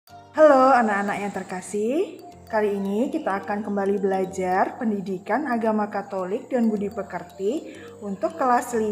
Halo anak-anak yang terkasih, kali ini kita akan kembali belajar pendidikan agama Katolik dan budi pekerti untuk kelas 5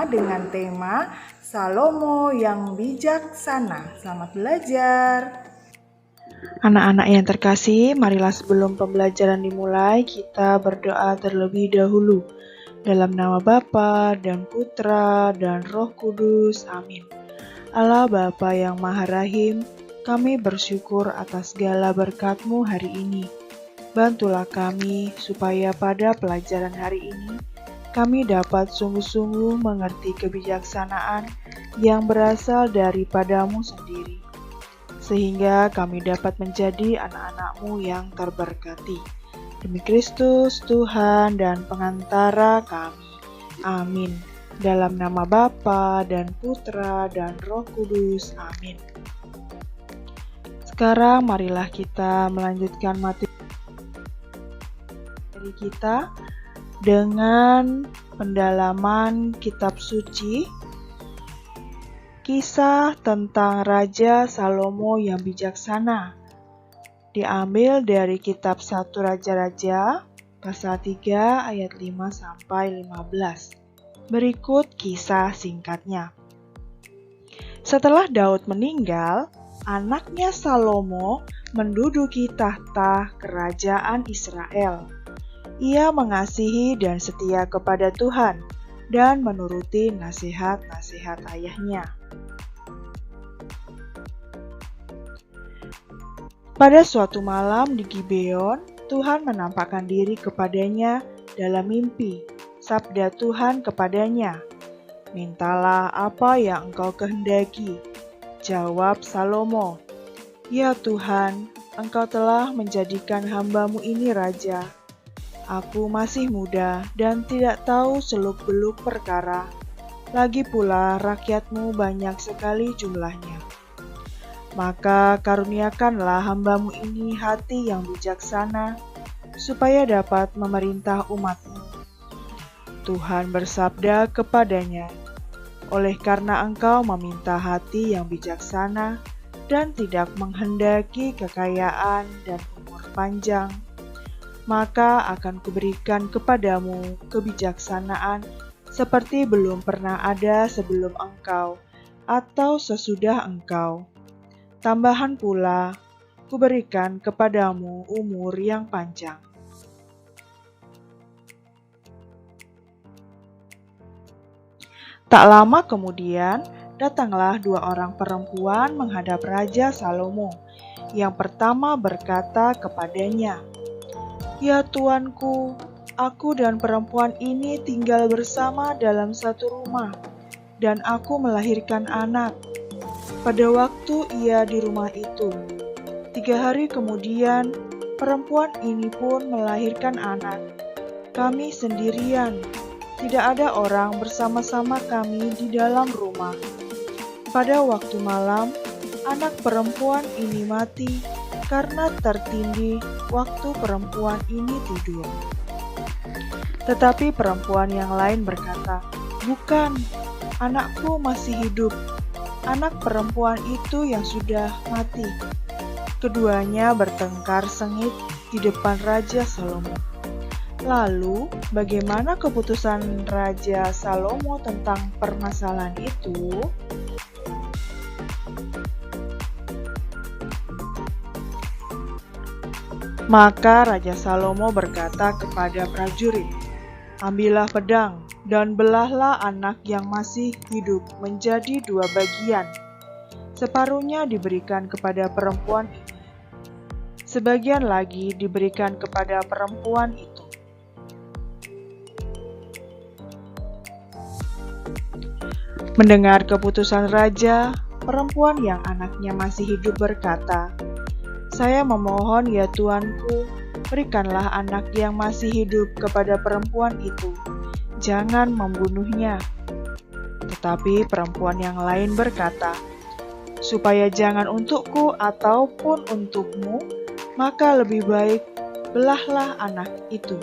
dengan tema Salomo yang bijaksana. Selamat belajar. Anak-anak yang terkasih, marilah sebelum pembelajaran dimulai, kita berdoa terlebih dahulu. Dalam nama Bapa dan Putra dan Roh Kudus, amin. Allah Bapa yang Maha Rahim, kami bersyukur atas segala berkat-Mu hari ini. Bantulah kami supaya pada pelajaran hari ini, kami dapat sungguh-sungguh mengerti kebijaksanaan yang berasal daripada-Mu sendiri, sehingga kami dapat menjadi anak-anak-Mu yang terberkati. Demi Kristus, Tuhan dan pengantara kami. Amin. Dalam nama Bapa dan Putra dan Roh Kudus. Amin. Sekarang marilah kita melanjutkan materi kita dengan pendalaman kitab suci. Kisah tentang Raja Salomo yang bijaksana diambil dari kitab 1 Raja-Raja pasal 3 ayat 5 sampai 15. Berikut kisah singkatnya. Setelah Daud meninggal, anaknya Salomo menduduki tahta kerajaan Israel. Ia mengasihi dan setia kepada Tuhan dan menuruti nasihat-nasihat ayahnya. Pada suatu malam di Gibeon, Tuhan menampakkan diri kepadanya dalam mimpi. Sabda Tuhan kepadanya, "Mintalah apa yang engkau kehendaki." Jawab Salomo, "Ya Tuhan, engkau telah menjadikan hamba-Mu ini raja. Aku masih muda dan tidak tahu seluk-beluk perkara. Lagi pula rakyat-Mu banyak sekali jumlahnya. Maka karuniakanlah hamba-Mu ini hati yang bijaksana, supaya dapat memerintah umat-Mu." Tuhan bersabda kepadanya, "Oleh karena engkau meminta hati yang bijaksana dan tidak menghendaki kekayaan dan umur panjang, maka akan kuberikan kepadamu kebijaksanaan seperti belum pernah ada sebelum engkau atau sesudah engkau. Tambahan pula, kuberikan kepadamu umur yang panjang." Tak lama kemudian, datanglah dua orang perempuan menghadap Raja Salomo. Yang pertama berkata kepadanya, "Ya tuanku, aku dan perempuan ini tinggal bersama dalam satu rumah, dan aku melahirkan anak. Pada waktu ia di rumah itu, 3 hari kemudian, perempuan ini pun melahirkan anak. Kami sendirian. Tidak ada orang bersama-sama kami di dalam rumah. Pada waktu malam, anak perempuan ini mati karena tertindih waktu perempuan ini tidur." Tetapi perempuan yang lain berkata, "Bukan, anakku masih hidup. Anak perempuan itu yang sudah mati." Keduanya bertengkar sengit di depan Raja Salomo. Lalu, bagaimana keputusan Raja Salomo tentang permasalahan itu? Maka Raja Salomo berkata kepada prajurit, "Ambillah pedang dan belahlah anak yang masih hidup menjadi 2 bagian. Separuhnya diberikan kepada perempuan ini, sebagian lagi diberikan kepada perempuan itu." Mendengar keputusan raja, perempuan yang anaknya masih hidup berkata, "Saya memohon ya tuanku, berikanlah anak yang masih hidup kepada perempuan itu. Jangan membunuhnya." Tetapi perempuan yang lain berkata, "Supaya jangan untukku ataupun untukmu, maka lebih baik belahlah anak itu."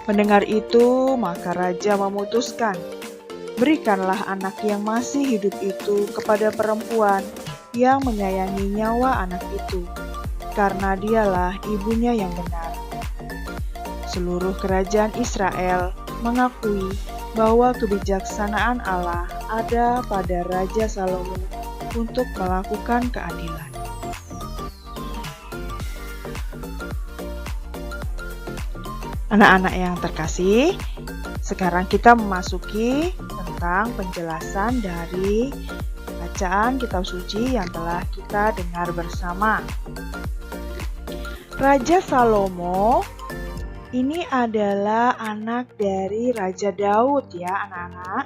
Mendengar itu, maka raja memutuskan, "Berikanlah anak yang masih hidup itu kepada perempuan yang menyayangi nyawa anak itu, karena dialah ibunya yang benar. Seluruh kerajaan Israel mengakui bahwa kebijaksanaan Allah ada pada Raja Salomo untuk melakukan keadilan. Anak-anak yang terkasih, sekarang kita memasuki tentang penjelasan dari bacaan kitab suci yang telah kita dengar bersama. Raja Salomo ini adalah anak dari Raja Daud ya anak-anak.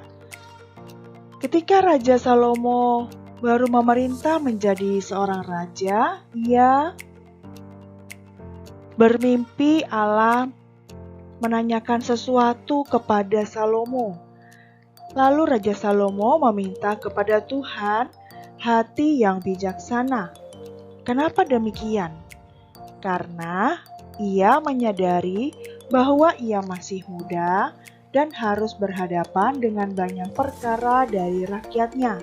Ketika Raja Salomo baru memerintah menjadi seorang raja, ia bermimpi Allah menanyakan sesuatu kepada Salomo. Lalu Raja Salomo meminta kepada Tuhan hati yang bijaksana. Kenapa demikian? Karena ia menyadari bahwa ia masih muda dan harus berhadapan dengan banyak perkara dari rakyatnya.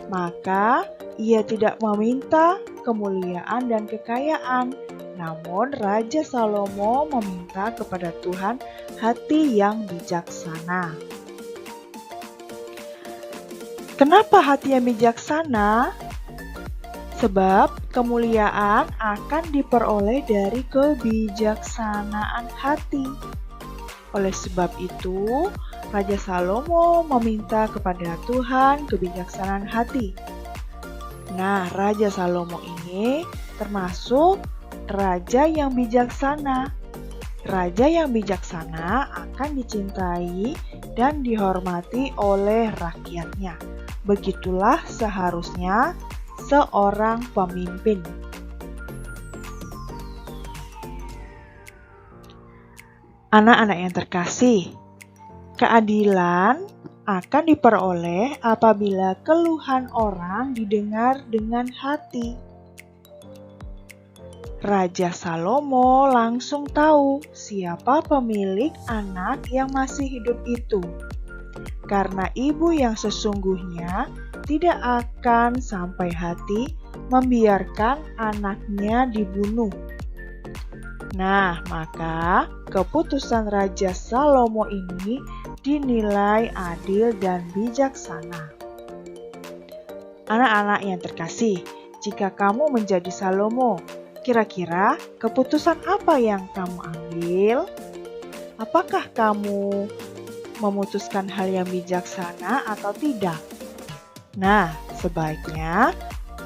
Maka ia tidak meminta kemuliaan dan kekayaan. Namun Raja Salomo meminta kepada Tuhan hati yang bijaksana. Kenapa hati yang bijaksana? Sebab kemuliaan akan diperoleh dari kebijaksanaan hati. Oleh sebab itu, Raja Salomo meminta kepada Tuhan kebijaksanaan hati. Nah, Raja Salomo ini termasuk raja yang bijaksana. Raja yang bijaksana akan dicintai dan dihormati oleh rakyatnya. Begitulah seharusnya seorang pemimpin. Anak-anak yang terkasih, keadilan akan diperoleh apabila keluhan orang didengar dengan hati. Raja Salomo langsung tahu siapa pemilik anak yang masih hidup itu. Karena ibu yang sesungguhnya tidak akan sampai hati membiarkan anaknya dibunuh. Nah, maka keputusan Raja Salomo ini dinilai adil dan bijaksana. Anak-anak yang terkasih, jika kamu menjadi Salomo, kira-kira keputusan apa yang kamu ambil? Apakah kamu memutuskan hal yang bijaksana atau tidak? Nah, sebaiknya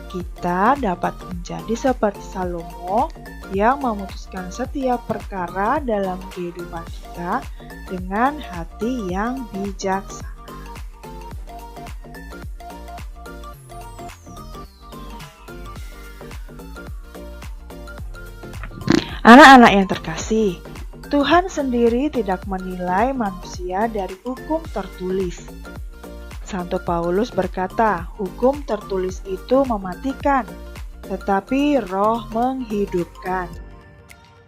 kita dapat menjadi seperti Salomo yang memutuskan setiap perkara dalam kehidupan kita dengan hati yang bijaksana. Anak-anak yang terkasih, Tuhan sendiri tidak menilai manusia dari hukum tertulis. Santo Paulus berkata, hukum tertulis itu mematikan, tetapi roh menghidupkan.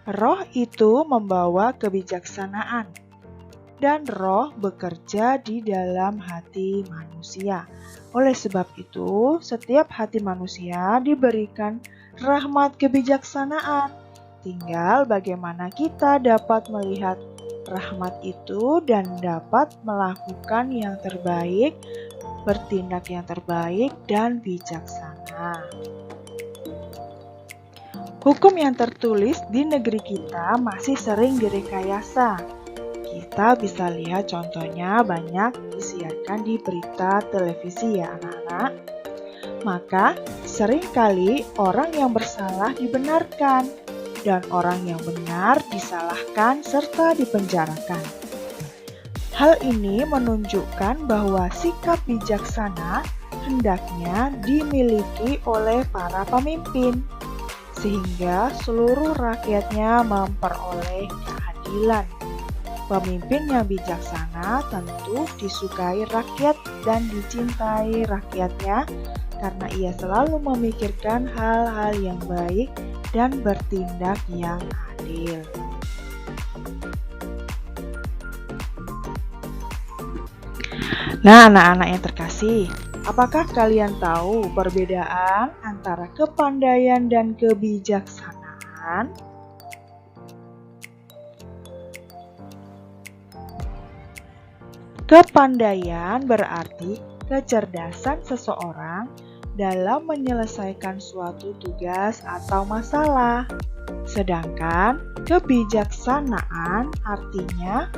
Roh itu membawa kebijaksanaan, dan roh bekerja di dalam hati manusia. Oleh sebab itu, setiap hati manusia diberikan rahmat kebijaksanaan. Tinggal bagaimana kita dapat melihat rahmat itu dan dapat melakukan yang terbaik, bertindak yang terbaik dan bijaksana. Hukum yang tertulis di negeri kita masih sering direkayasa. Kita bisa lihat contohnya banyak disiarkan di berita televisi ya anak-anak. Maka seringkali orang yang bersalah dibenarkan dan orang yang benar disalahkan serta dipenjarakan. Hal ini menunjukkan bahwa sikap bijaksana hendaknya dimiliki oleh para pemimpin, sehingga seluruh rakyatnya memperoleh keadilan. Pemimpin yang bijaksana tentu disukai rakyat dan dicintai rakyatnya karena ia selalu memikirkan hal-hal yang baik dan bertindak yang adil. Nah, anak-anak yang terkasih, Apakah kalian tahu perbedaan antara kepandaian dan kebijaksanaan? Kepandaian berarti kecerdasan seseorang dalam menyelesaikan suatu tugas atau masalah. Sedangkan kebijaksanaan artinya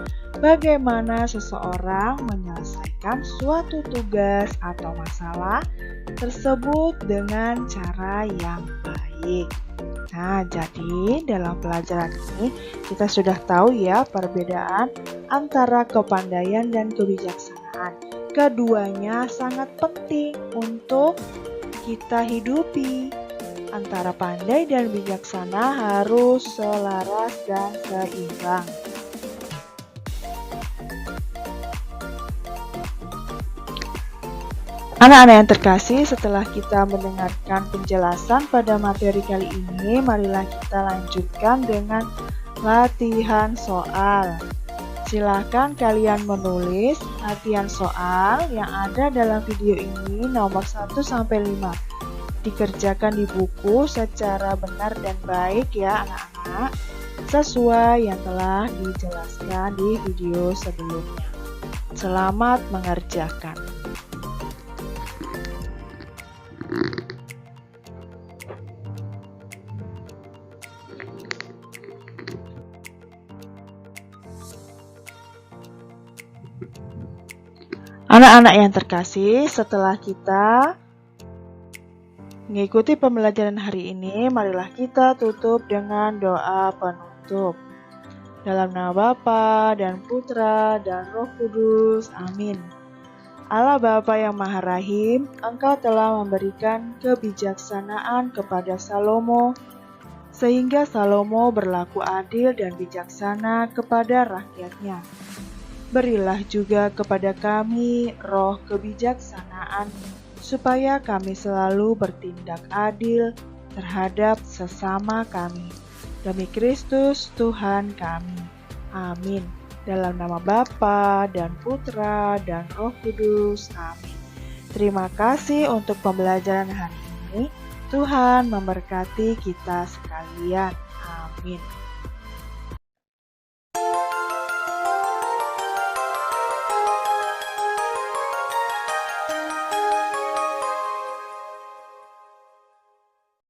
bagaimana seseorang menyelesaikan suatu tugas atau masalah tersebut dengan cara yang baik. Nah, jadi dalam pelajaran ini kita sudah tahu ya perbedaan antara kepandaian dan kebijaksanaan. Keduanya sangat penting untuk kita hidupi. Antara pandai dan bijaksana harus selaras dan seimbang. Anak-anak yang terkasih, setelah kita mendengarkan penjelasan pada materi kali ini, marilah kita lanjutkan dengan latihan soal. Silakan kalian menulis latihan soal yang ada dalam video ini nomor 1-5. Dikerjakan di buku secara benar dan baik ya anak-anak, sesuai yang telah dijelaskan di video sebelumnya. Selamat mengerjakan. Anak-anak yang terkasih, setelah kita mengikuti pembelajaran hari ini, marilah kita tutup dengan doa penutup. Dalam nama Bapa dan Putra dan Roh Kudus, amin. Allah Bapa yang Maha Rahim, Engkau telah memberikan kebijaksanaan kepada Salomo, sehingga Salomo berlaku adil dan bijaksana kepada rakyatnya. Berilah juga kepada kami roh kebijaksanaan, supaya kami selalu bertindak adil terhadap sesama kami. Demi Kristus Tuhan kami. Amin. Dalam nama Bapa dan Putra dan Roh Kudus. Amin. Terima kasih untuk pembelajaran hari ini. Tuhan memberkati kita sekalian. Amin.